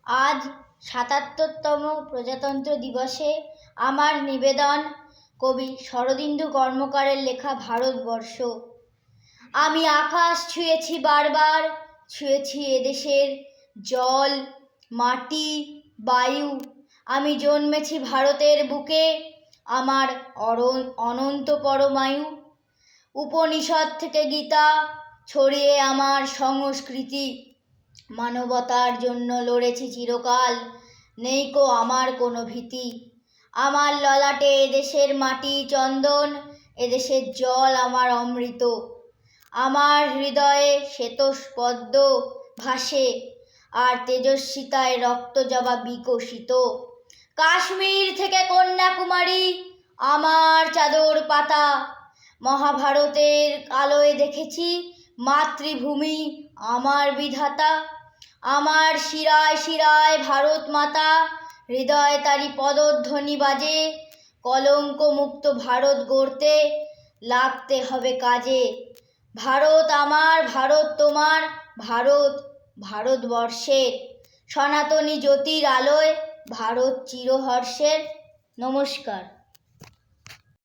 আজ ৭৭তম প্রজাতন্ত্র দিবসে আমার নিবেদন কবি শরদিন্দু কর্মকারের লেখা ভারতবর্ষ। আমি আকাশ ছুঁয়েছি বারবার, ছুঁয়েছি এদেশের জল, মাটি, বায়ু। আমি জন্মেছি ভারতের বুকে, আমার অনন্ত পরমায়ু। উপনিষদ থেকে গীতা ছড়িয়ে আমার সংস্কৃতি, মানবতার জন্য লড়েছি চিরকাল, নেইকো আমার কোনো ভীতি। আমার ললাটে এদেশের মাটি চন্দন, এদেশের জল আমার অমৃত। আমার হৃদয়ে শ্বেতপদ্ম ভাসে, আর তেজস্বিতায় রক্তজবা বিকশিত। কাশ্মীর থেকে কন্যাকুমারী আমার চাদর পাতা, মহাভারতের আলোয় দেখেছি মাতৃভূমি আমার বিধাতা। আমার শিরায় শিরায় ভারত মাতা, হৃদয় তারি পদধ্বনি বাজে। কলঙ্ক মুক্ত ভারত গড়তে লাগতে হবে কাজে। ভারত আমার, ভারত তোমার, ভারত ভারতবর্ষের। সনাতনী জ্যোতির আলোয় ভারত চিরহর্ষের। নমস্কার।